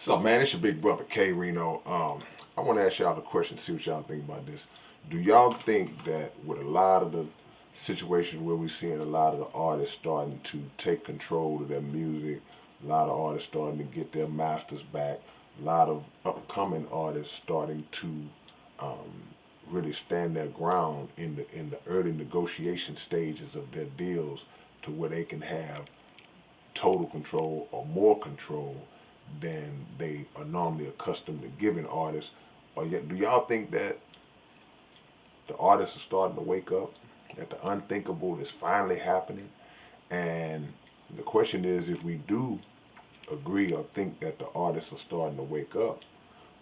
So, man, it's your big brother K-Rino. I want to ask y'all a question, see what y'all think about this. Do y'all think that with a lot of the situations where we're seeing a lot of the artists starting to take control of their music, a lot of artists starting to get their masters back, a lot of upcoming artists starting to um, really stand their ground in the early negotiation stages of their deals to where they can have total control or more control than they are normally accustomed to giving artists? Or yet, do y'all think that the artists are starting to wake up, that the unthinkable is finally happening? And the question is, if we do agree or think that the artists are starting to wake up,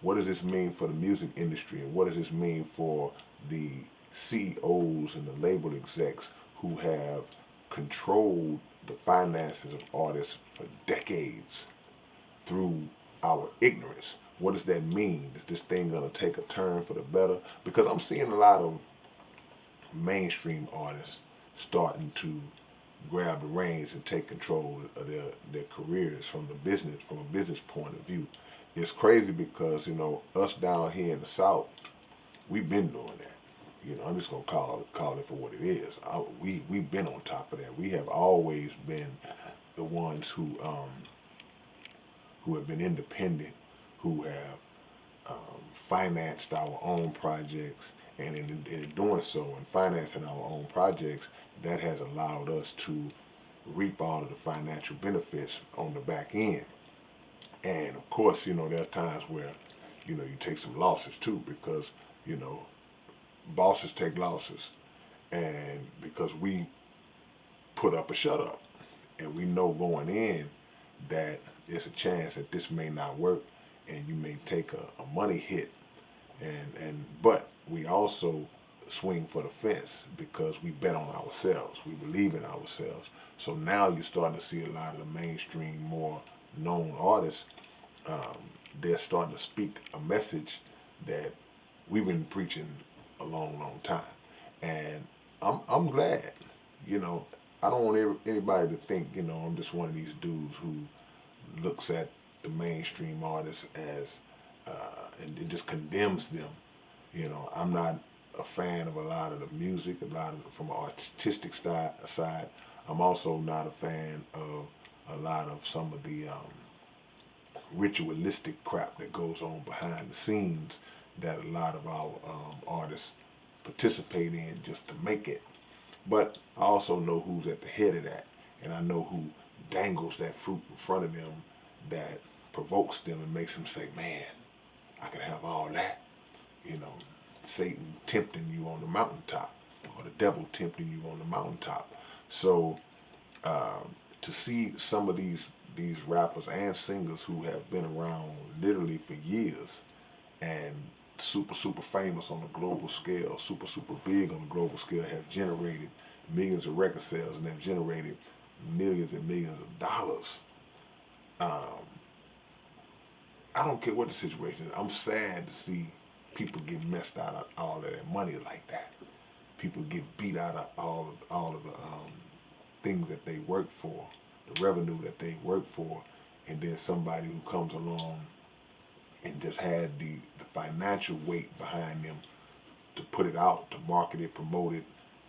what does this mean for the music industry, and what does this mean for the CEOs and the label execs who have controlled the finances of artists for decades through our ignorance? What does that mean? Is this thing going to take a turn for the better? Because I'm seeing a lot of mainstream artists starting to grab the reins and take control of their careers from a business point of view. It's crazy because, us down here in the South, we've been doing that. I'm just gonna call it for what it is. We've been on top of that. We have always been the ones who have been independent, who have financed our own projects, and in doing so and financing our own projects, that has allowed us to reap all of the financial benefits on the back end. And of course, there's times where you take some losses too, because you know bosses take losses, and because we put up a shut up, and we know going in that there's a chance that this may not work, and you may take a money hit, but we also swing for the fence because we bet on ourselves. We believe in ourselves. So now you're starting to see a lot of the mainstream, more known artists. Um, they're starting to speak a message that we've been preaching a long, long time, and I'm glad. You know, I don't want anybody to think I'm just one of these dudes who looks at the mainstream artists as and just condemns them. I'm not a fan of a lot of the music, a lot of from an artistic side. I'm also not a fan of a lot of some of the ritualistic crap that goes on behind the scenes that a lot of our artists participate in just to make it. But I also know who's at the head of that, and I know who dangles that fruit in front of them that provokes them and makes them say, "Man, I could have all that." You know, Satan tempting you on the mountaintop, or the devil tempting you on the mountaintop. So to see some of these rappers and singers who have been around literally for years and super famous on a global scale, super big on a global scale, have generated millions of record sales and have generated millions and millions of dollars. Um, I don't care what the situation is. I'm sad to see people get messed out of all of their money like that. People get beat out of all of the things that they work for, the revenue that they work for, and then somebody who comes along and just had the financial weight behind them to put it out, to market it, promote it,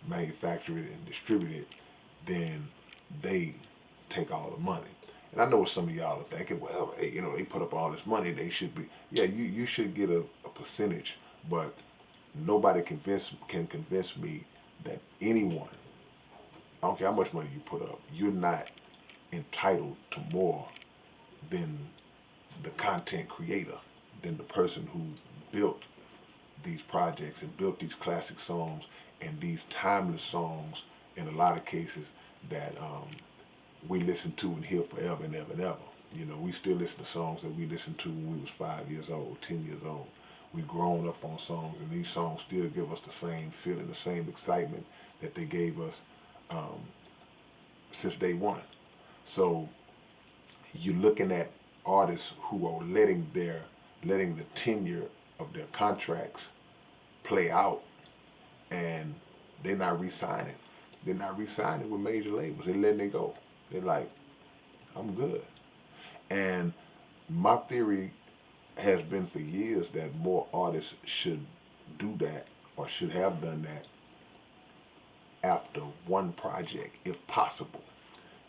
manufacture it, and distribute it, then they take all the money. And I know what some of y'all are thinking, well, hey, they put up all this money, they should be, yeah, you should get a percentage, but nobody can convince me that anyone, I don't care how much money you put up, you're not entitled to more than the content creator, than the person who built these projects and built these classic songs and these timeless songs in a lot of cases that we listen to and hear forever and ever and ever. We still listen to songs that we listened to when we was 5 years old, 10 years old. We've grown up on songs, and these songs still give us the same feeling, the same excitement that they gave us um, since day one. So you're looking at artists who are letting the tenure of their contracts play out, and they're not re-signing. They're not re-signing with major labels. They're letting it go. They're like, I'm good. And My theory has been for years that more artists should do that or should have done that after one project, if possible.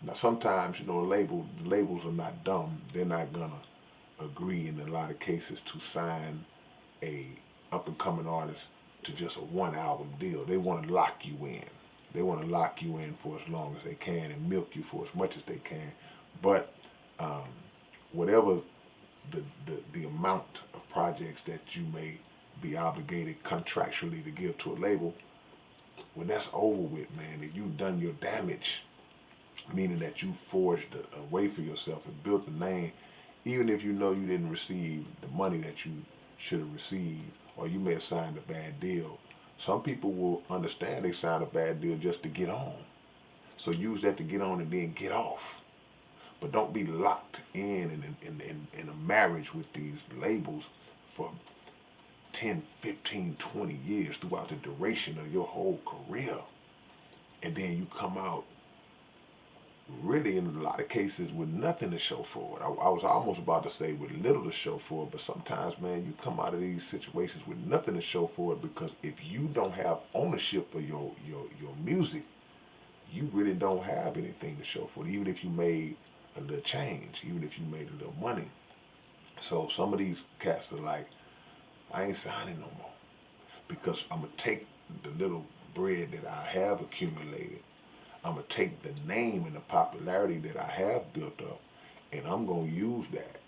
Now, sometimes, the labels are not dumb. They're not gonna agree in a lot of cases to sign a up and coming artist to just a one album deal. They want to lock you in. They want to lock you in for as long as they can and milk you for as much as they can. But um, whatever the amount of projects that you may be obligated contractually to give to a label, when that's over with, man, if you've done your damage, meaning that you forged a way for yourself and built a name, even if you know you didn't receive the money that you should have received, or you may have signed a bad deal. Some people will understand they signed a bad deal just to get on. So use that to get on and then get off. But don't be locked in a marriage with these labels for 10, 15, 20 years throughout the duration of your whole career. And then you come out really in a lot of cases with nothing to show for it. I was almost about to say with little to show for it, but sometimes, man, you come out of these situations with nothing to show for it, because if you don't have ownership of your music, you really don't have anything to show for it, even if you made a little change, even if you made a little money. So some of these cats are like, I ain't signing no more, because I'm going to take the little bread that I have accumulated, I'm going to take the name and the popularity that I have built up, and I'm going to use that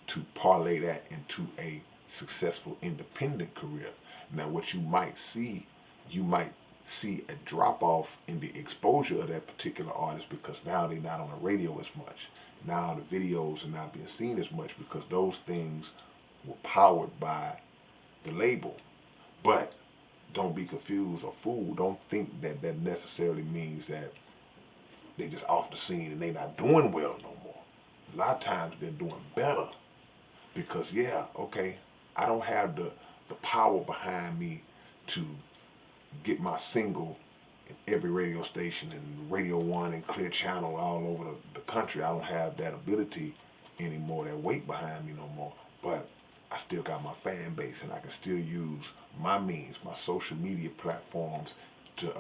to parlay that into a successful independent career. Now, what you might see a drop off in the exposure of that particular artist, because now they're not on the radio as much. Now the videos are not being seen as much, because those things were powered by the label. But don't be confused or fooled. Don't think that that necessarily means that they just off the scene and they not doing well no more. A lot of times they're doing better, because yeah, okay, I don't have the power behind me to get my single in every radio station and Radio One and Clear Channel all over the country. I don't have that ability anymore, that weight behind me no more. But I still got my fan base, and I can still use my means, my social media platforms to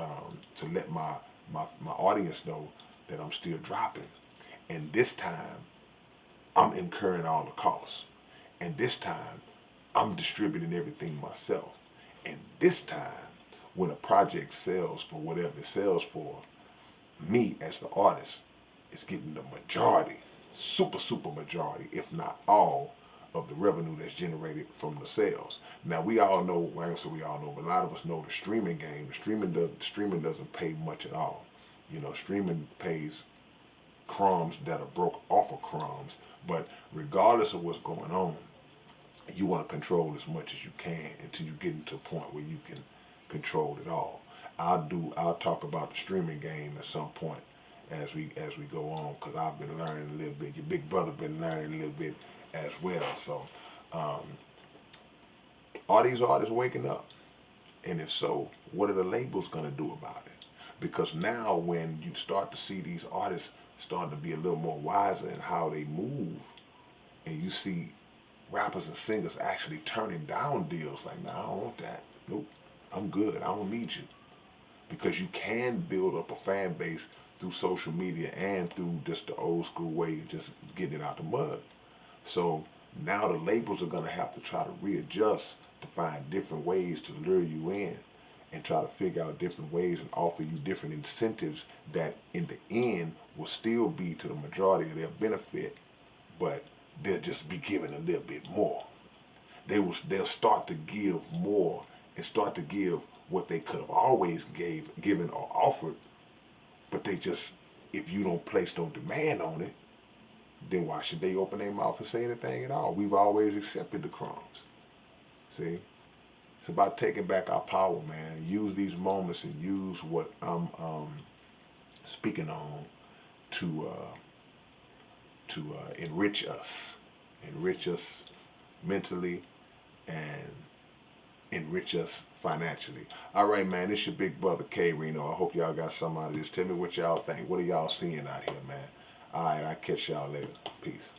let my audience know that I'm still dropping. And this time, I'm incurring all the costs. And this time, I'm distributing everything myself. And this time, when a project sells for whatever it sells for, me as the artist is getting the majority, super majority, if not all, of the revenue that's generated from the sales. Now we all know, well, I don't say we all know, but a lot of us know the streaming game. The streaming doesn't pay much at all. Streaming pays crumbs that are broke off of crumbs. But regardless of what's going on, you want to control as much as you can until you get into a point where you can control it all. I'll talk about the streaming game at some point as we go on, because I've been learning a little bit. Your big brother been learning a little bit as well. So um, are these artists waking up? And if so, what are the labels gonna do about it? Because now when you start to see these artists starting to be a little more wiser in how they move, and you see rappers and singers actually turning down deals like, nah, I don't want that. Nope, I'm good. I don't need you. Because you can build up a fan base through social media and through just the old school way of just getting it out the mud. So now the labels are going to have to try to readjust to find different ways to lure you in, and try to figure out different ways and offer you different incentives that in the end will still be to the majority of their benefit, but they'll just be giving a little bit more. They'll start to give more and start to give what they could have always given or offered, but they just, if you don't place no demand on it, then why should they open their mouth and say anything at all? We've always accepted the crumbs. See, it's about taking back our power, man. Use these moments and use what I'm speaking on to enrich us mentally, and enrich us financially. All right, man. This your big brother K-Rino. I hope y'all got some out of this. Tell me what y'all think. What are y'all seeing out here, man? All right, I'll catch y'all later. Peace.